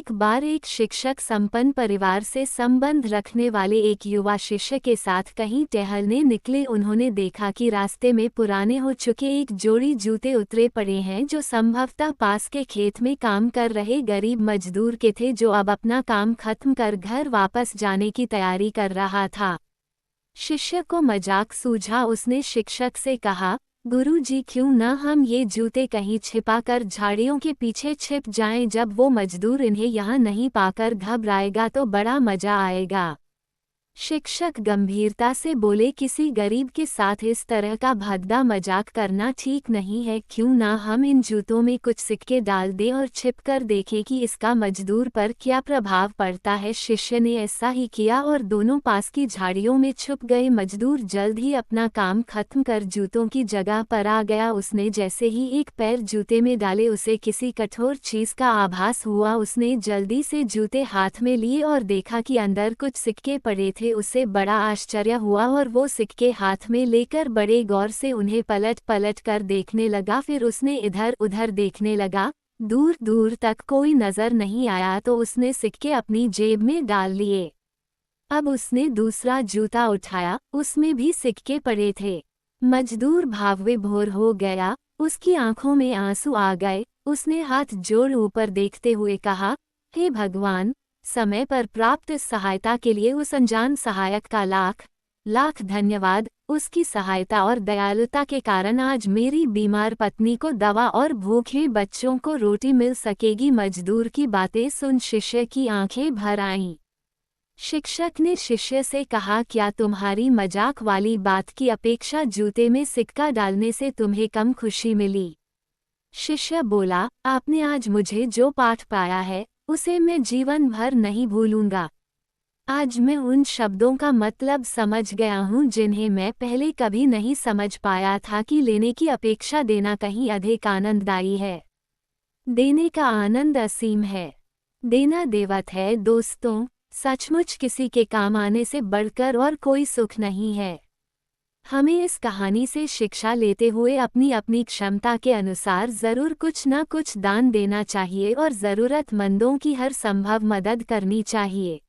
एक बार एक शिक्षक संपन्न परिवार से संबंध रखने वाले एक युवा शिष्य के साथ कहीं टहलने निकले। उन्होंने देखा कि रास्ते में पुराने हो चुके एक जोड़ी जूते उतरे पड़े हैं, जो संभवतः पास के खेत में काम कर रहे गरीब मजदूर के थे, जो अब अपना काम खत्म कर घर वापस जाने की तैयारी कर रहा था। शिष्य को मजाक सूझा। उसने शिक्षक से कहा, गुरुजी, क्यों न हम ये जूते कहीं छिपाकर झाड़ियों के पीछे छिप जाएं। जब वो मजदूर इन्हें यहाँ नहीं पाकर घबराएगा तो बड़ा मजा आएगा। शिक्षक गंभीरता से बोले, किसी गरीब के साथ इस तरह का भद्दा मजाक करना ठीक नहीं है। क्यों ना हम इन जूतों में कुछ सिक्के डाल दें और छिपकर देखें कि इसका मजदूर पर क्या प्रभाव पड़ता है। शिष्य ने ऐसा ही किया और दोनों पास की झाड़ियों में छुप गए। मजदूर जल्द ही अपना काम खत्म कर जूतों की जगह पर आ गया। उसने जैसे ही एक पैर जूते में डाले, उसे किसी कठोर चीज का आभास हुआ। उसने जल्दी से जूते हाथ में लिए और देखा कि अंदर कुछ सिक्के पड़े थे। उसे बड़ा आश्चर्य हुआ और वो सिक्के हाथ में लेकर बड़े गौर से उन्हें पलट पलट कर देखने लगा। फिर उसने इधर उधर देखने लगा। दूर दूर तक कोई नजर नहीं आया तो उसने सिक्के अपनी जेब में डाल लिए। अब उसने दूसरा जूता उठाया, उसमें भी सिक्के पड़े थे। मजदूर भावविभोर हो गया, उसकी आंखों में आंसू आ गए। उसने हाथ जोड़ ऊपर देखते हुए कहा, हे भगवान, समय पर प्राप्त सहायता के लिए उस अनजान सहायक का लाख लाख धन्यवाद। उसकी सहायता और दयालुता के कारण आज मेरी बीमार पत्नी को दवा और भूखे बच्चों को रोटी मिल सकेगी। मजदूर की बातें सुन शिष्य की आंखें भर आईं। शिक्षक ने शिष्य से कहा, क्या तुम्हारी मजाक वाली बात की अपेक्षा जूते में सिक्का डालने से तुम्हें कम खुशी मिली? शिष्य बोला, आपने आज मुझे जो पाठ पाया है उसे मैं जीवन भर नहीं भूलूंगा। आज मैं उन शब्दों का मतलब समझ गया हूँ जिन्हें मैं पहले कभी नहीं समझ पाया था, कि लेने की अपेक्षा देना कहीं अधिक आनंददायी है। देने का आनंद असीम है। देना देवत है। दोस्तों, सचमुच किसी के काम आने से बढ़कर और कोई सुख नहीं है। हमें इस कहानी से शिक्षा लेते हुए अपनी अपनी क्षमता के अनुसार ज़रूर कुछ न कुछ दान देना चाहिए और ज़रूरतमंदों की हर संभव मदद करनी चाहिए।